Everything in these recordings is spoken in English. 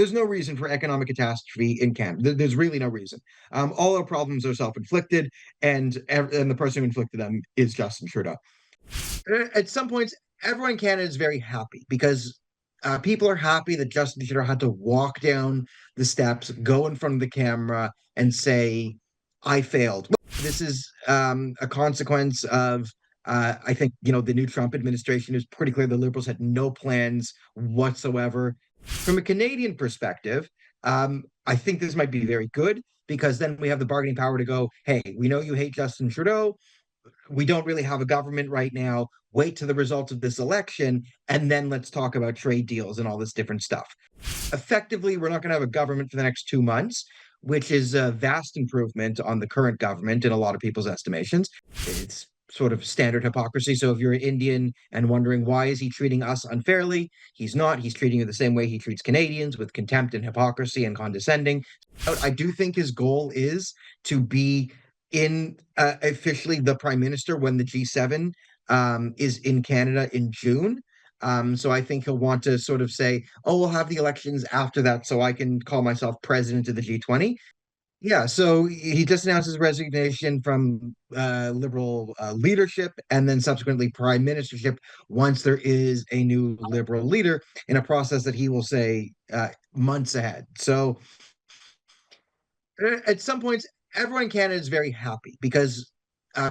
There's no reason for economic catastrophe in Canada. There's really no reason. All our problems are self-inflicted, and the person who inflicted them is Justin Trudeau. At some points, everyone in Canada is very happy because people are happy that Justin Trudeau had to walk down the steps, go in front of the camera, and say, "I failed." Well, this is a consequence of, I think, the new Trump administration. Is pretty clear the Liberals had no plans whatsoever. From a Canadian perspective, I think this might be very good because then we have the bargaining power to go, "Hey, we know you hate Justin Trudeau. We don't really have a government right now. Wait to the results of this election, and then let's talk about trade deals and all this different stuff." Effectively, we're not going to have a government for the next 2 months, which is a vast improvement on the current government in a lot of people's estimations. It's sort of standard hypocrisy. So if you're an Indian and wondering why is he treating us unfairly, he's not. He's treating you the same way he treats Canadians, with contempt and hypocrisy and condescending. I do think his goal is to be in officially the prime minister when the G7 is in Canada in June. So I think he'll want to sort of say, "Oh, we'll have the elections after that, so I can call myself president of the G20." Yeah, so he just announced his resignation from Liberal leadership and then subsequently prime ministership once there is a new Liberal leader in a process that he will say months ahead. So at some points, everyone in Canada is very happy because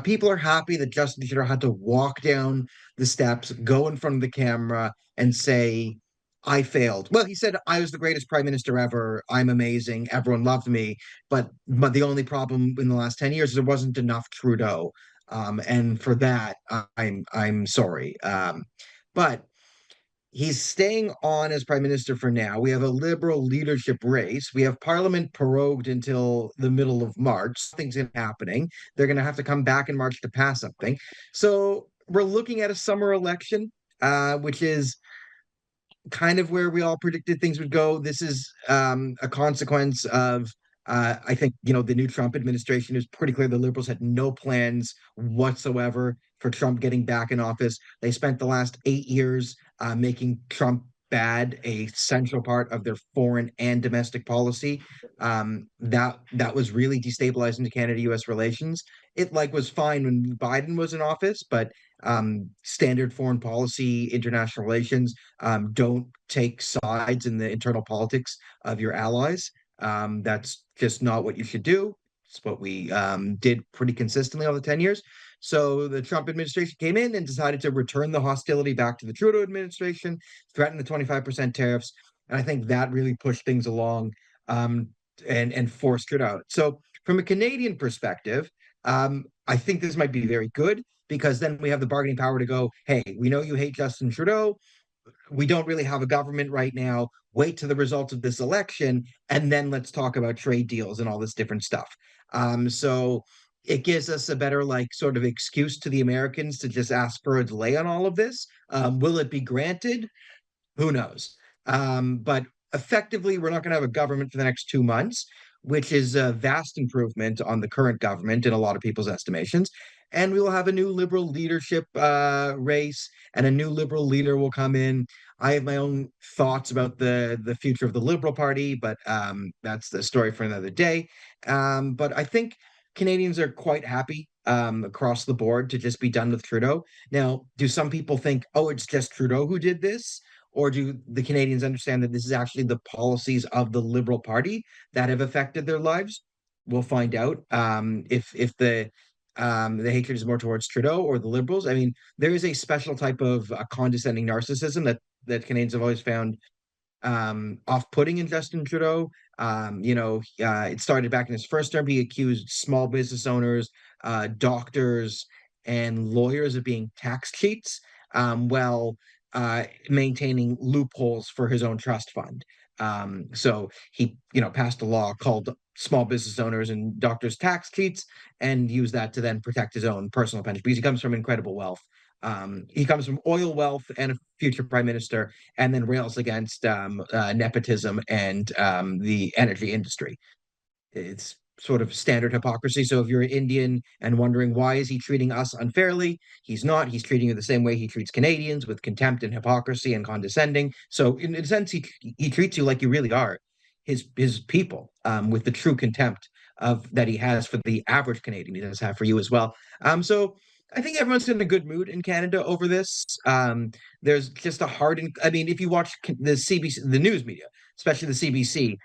people are happy that Justin Trudeau had to walk down the steps, go in front of the camera, and say, "I failed." Well, he said, "I was the greatest prime minister ever. I'm amazing. Everyone loved me." But the only problem in the last 10 years is there wasn't enough Trudeau. And for that, I'm sorry. But he's staying on as prime minister for now. We have a liberal leadership race. We have parliament prorogued until the middle of March. Things are happening. They're going to have to come back in March to pass something. So we're looking at a summer election, which is kind of where we all predicted things would go. This is a consequence of, I think, the new Trump administration. Is pretty clear the Liberals had no plans whatsoever for Trump getting back in office. They spent the last 8 years making Trump bad a central part of their foreign and domestic policy. That was really destabilizing to Canada-U.S. relations. It was fine when Biden was in office, but standard foreign policy, international relations, don't take sides in the internal politics of your allies. That's just not what you should do. It's what we did pretty consistently over the 10 years. So the Trump administration came in and decided to return the hostility back to the Trudeau administration, threaten the 25% tariffs. And I think that really pushed things along and forced it out. So from a Canadian perspective, I think this might be very good because then we have the bargaining power to go, "Hey, we know you hate Justin Trudeau. We don't really have a government right now. Wait to the results of this election, and then let's talk about trade deals and all this different stuff." So it gives us a better, sort of excuse to the Americans to just ask for a delay on all of this. Will it be granted? Who knows? But effectively, we're not going to have a government for the next 2 months, which is a vast improvement on the current government in a lot of people's estimations. And we will have a new liberal leadership race, and a new liberal leader will come in. I have my own thoughts about the future of the Liberal Party, but that's the story for another day. But I think Canadians are quite happy across the board to just be done with Trudeau. Now, do some people think, "Oh, it's just Trudeau who did this"? Or do the Canadians understand that this is actually the policies of the Liberal Party that have affected their lives? We'll find out if the hatred is more towards Trudeau or the Liberals. I mean, there is a special type of condescending narcissism that Canadians have always found off-putting in Justin Trudeau. It started back in his first term. He accused small business owners, doctors, and lawyers of being tax cheats, while maintaining loopholes for his own trust fund. So he, passed a law called small business owners and doctors tax cheats, and used that to then protect his own personal pension because he comes from incredible wealth. He comes from oil wealth and a future prime minister, and then rails against nepotism and the energy industry. It's sort of standard hypocrisy. So if you're Indian and wondering why is he treating us unfairly, he's not. He's treating you the same way he treats Canadians, with contempt and hypocrisy and condescending. So in a sense, he treats you like you really are his people, with the true contempt of that he has for the average Canadian. He does have for you as well. So I think everyone's in a good mood in Canada over this. There's just a hardened. I mean, if you watch the CBC, the news media, especially the CBC,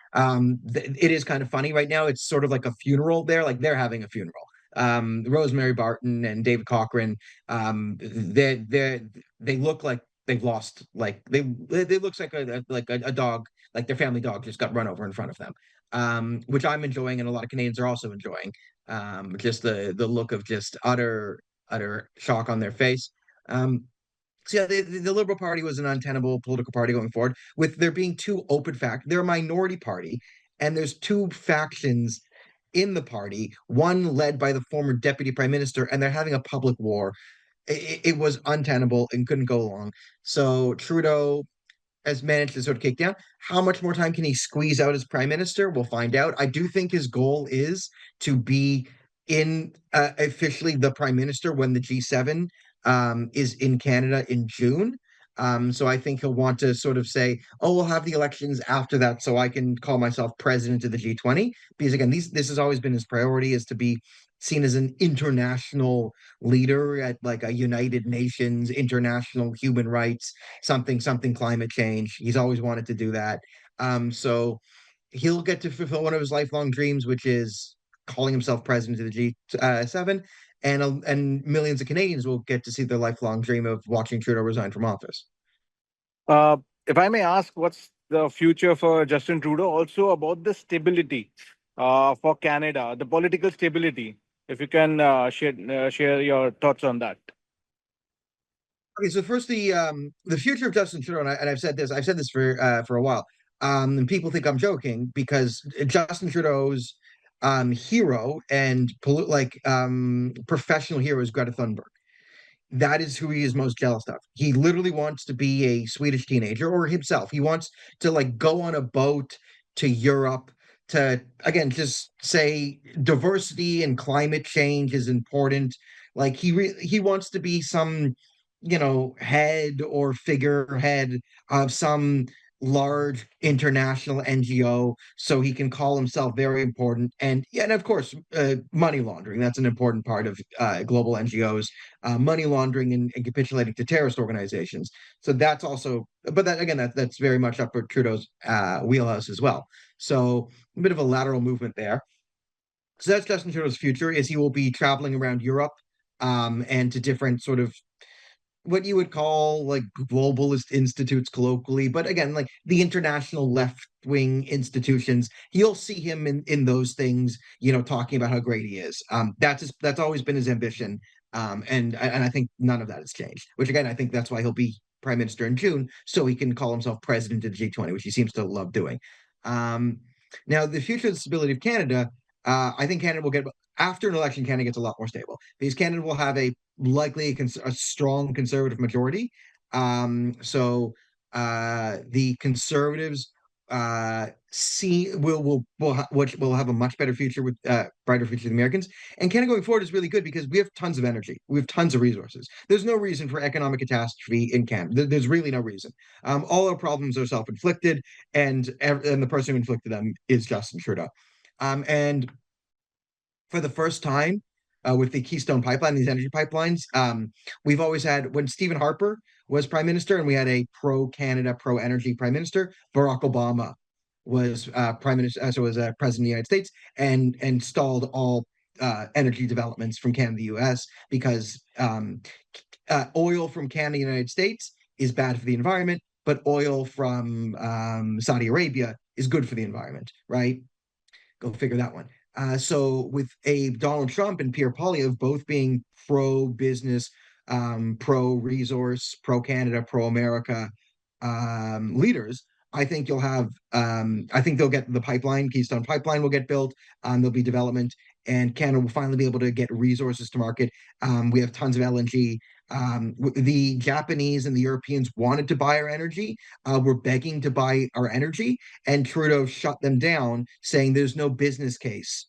it is kind of funny right now. It's sort of like a funeral there, like they're having a funeral. Rosemary Barton and David Cochran, they look like they've lost, like they looks like a dog, like their family dog just got run over in front of them. Which I'm enjoying, and a lot of Canadians are also enjoying. Just the look of just utter shock on their face. So yeah, the Liberal Party was an untenable political party going forward, with there being two open fact. They're a minority party, and there's two factions in the party. One led by the former deputy prime minister, and they're having a public war. It was untenable and couldn't go along. So Trudeau has managed to sort of kick down. How much more time can he squeeze out as prime minister? We'll find out. I do think his goal is to be in officially the prime minister when the G7 is in Canada in June. So I think he'll want to sort of say, "Oh, we'll have the elections after that, so I can call myself president of the G20." Because again, this has always been his priority, is to be seen as an international leader at like a United Nations, international human rights, something climate change. He's always wanted to do that. So he'll get to fulfill one of his lifelong dreams, which is calling himself president of the G7, and millions of Canadians will get to see their lifelong dream of watching Trudeau resign from office. Uh, if I may ask, what's the future for Justin Trudeau? Also about the stability for Canada, the political stability. If you can share your thoughts on that. Okay, so first the future of Justin Trudeau, and I've said this for a while. And people think I'm joking because Justin Trudeau's hero and professional hero is Greta Thunberg. That is who he is most jealous of. He literally wants to be a Swedish teenager, or himself. He wants to like go on a boat to Europe to again just say diversity and climate change is important. Like he wants to be some, head or figurehead of some large international NGO, so he can call himself very important. And yeah, and of course, money laundering. That's an important part of global NGOs, money laundering and capitulating to terrorist organizations. So that's also, but that again, that's very much up for Trudeau's wheelhouse as well. So a bit of a lateral movement there. So that's Justin Trudeau's future, is he will be traveling around Europe, and to different sort of what you would call like globalist institutes colloquially, but again, like the international left wing institutions, you'll see him in those things, talking about how great he is. That's always been his ambition, and I think none of that has changed. Which again, I think that's why he'll be prime minister in June, so he can call himself president of the G20, which he seems to love doing. Um, Now, the future of the stability of Canada, I think Canada will get after an election. Canada gets a lot more stable because Canada will have a strong conservative majority. So the conservatives see which will have a much better future with brighter future than Americans. And Canada going forward is really good because we have tons of energy, we have tons of resources. There's no reason for economic catastrophe in Canada. There's really no reason. All our problems are self-inflicted, and the person who inflicted them is Justin Trudeau. And for the first time, with the Keystone Pipeline, these energy pipelines, we've always had, when Stephen Harper was prime minister and we had a pro-Canada, pro-energy prime minister, Barack Obama was prime minister, so was president of the United States, and stalled all energy developments from Canada to the US because oil from Canada and the United States is bad for the environment, but oil from Saudi Arabia is good for the environment, right? Go figure that one. So with a Donald Trump and Pierre Poilievre both being pro-business, pro-resource, pro-Canada, pro-America leaders, I think you'll have. I think they'll get the pipeline. Keystone Pipeline will get built. There'll be development, and Canada will finally be able to get resources to market. We have tons of LNG. The Japanese and the Europeans wanted to buy our energy. Were begging to buy our energy, and Trudeau shut them down, saying there's no business case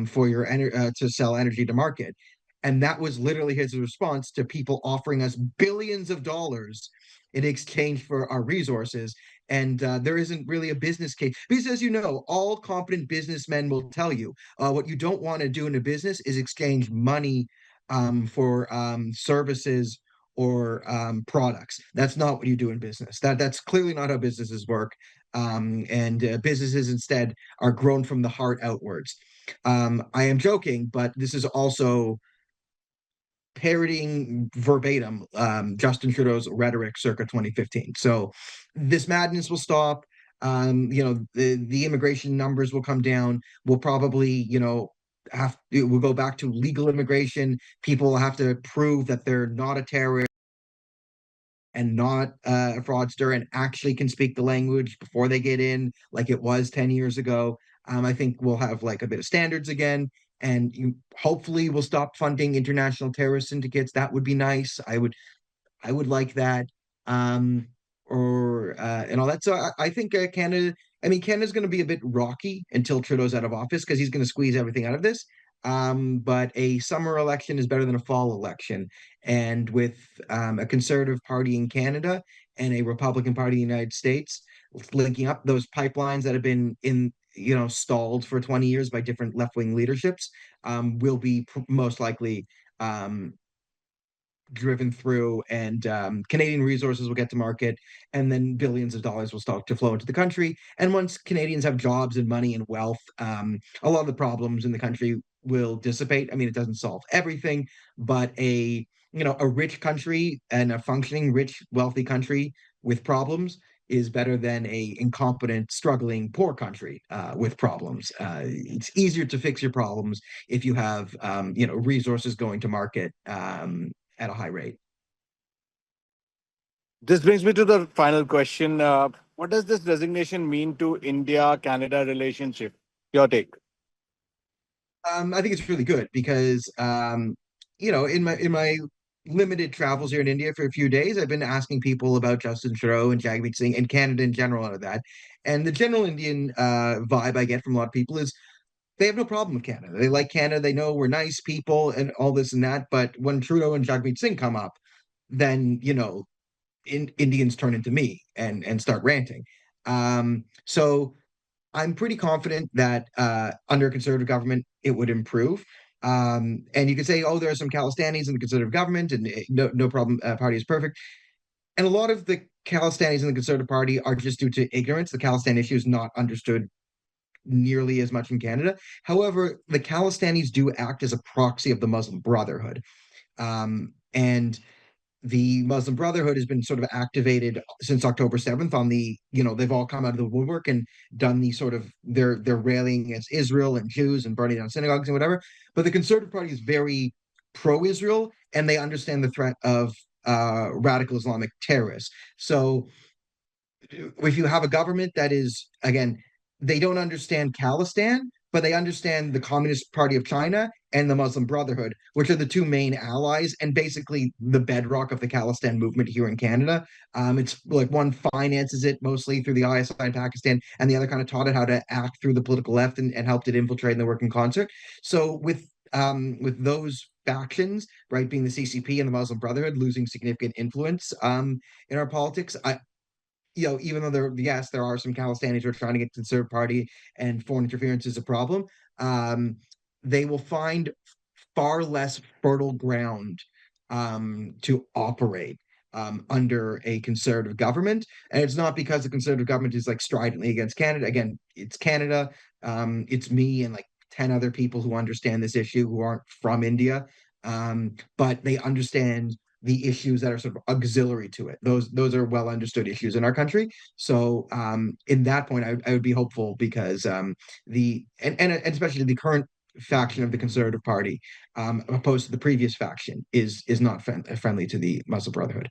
for your to sell energy to market. And that was literally his response to people offering us billions of dollars in exchange for our resources. And there isn't really a business case. Because, as you know, all competent businessmen will tell you what you don't want to do in a business is exchange money for services or products. That's not what you do in business. That's clearly not how businesses work. And businesses instead are grown from the heart outwards. I am joking, but this is also parodying verbatim Justin Trudeau's rhetoric circa 2015. So this madness will stop. The immigration numbers will come down. We'll probably, we'll go back to legal immigration. People will have to prove that they're not a terrorist and not a fraudster and actually can speak the language before they get in, like it was 10 years ago. I think we'll have like a bit of standards again, and hopefully we'll stop funding international terrorist syndicates. That would be nice. I would like that. Um, or and all that. So I think Canada. I mean, Canada's going to be a bit rocky until Trudeau's out of office because he's going to squeeze everything out of this. But a summer election is better than a fall election, and with a Conservative Party in Canada and a Republican Party in the United States linking up, those pipelines that have been in stalled for 20 years by different left-wing leaderships will be most likely um, driven through, and Canadian resources will get to market, and then billions of dollars will start to flow into the country. And once Canadians have jobs and money and wealth, a lot of the problems in the country will dissipate. I mean, it doesn't solve everything, but a rich country and a functioning, rich, wealthy country with problems is better than a incompetent, struggling, poor country with problems. It's easier to fix your problems if you have resources going to market at a high rate. This brings me to the final question. What does this resignation mean to India-Canada relationship? Your take. I think it's really good because in my limited travels here in India for a few days, I've been asking people about Justin Trudeau and Jagmeet Singh and Canada in general and that. And the general Indian vibe I get from a lot of people is they have no problem with Canada. They like Canada. They know we're nice people and all this and that. But when Trudeau and Jagmeet Singh come up, then Indians turn into me and start ranting. So I'm pretty confident that under a conservative government, it would improve. And you could say, oh, there are some Khalistanis in the conservative government, and no problem, party is perfect. And a lot of the Khalistanis in the conservative party are just due to ignorance. The Khalistan issue is not understood nearly as much in Canada. However, the Khalistanis do act as a proxy of the Muslim Brotherhood. And the Muslim Brotherhood has been sort of activated since October 7th on they've all come out of the woodwork and done the sort of they're railing against Israel and Jews and burning down synagogues and whatever. But the Conservative Party is very pro-Israel and they understand the threat of radical Islamic terrorists. So if you have a government that is, again, they don't understand Khalistan, but they understand the Communist Party of China and the Muslim Brotherhood, which are the two main allies and basically the bedrock of the Khalistan movement here in Canada. It's like one finances it mostly through the ISI in Pakistan, and the other kind of taught it how to act through the political left and helped it infiltrate and they work in concert. So with those factions, right, being the CCP and the Muslim Brotherhood losing significant influence in our politics, even though there are some Khalistanis who are trying to get to the Conservative Party and foreign interference is a problem, they will find far less fertile ground to operate under a conservative government. And it's not because the conservative government is like stridently against Canada. Again, it's Canada. It's me and like 10 other people who understand this issue who aren't from India. But they understand the issues that are sort of auxiliary to it. Those are well understood issues in our country. So in that point, I would be hopeful because and especially the current faction of the Conservative Party, opposed to the previous faction, is not friendly to the Muslim Brotherhood.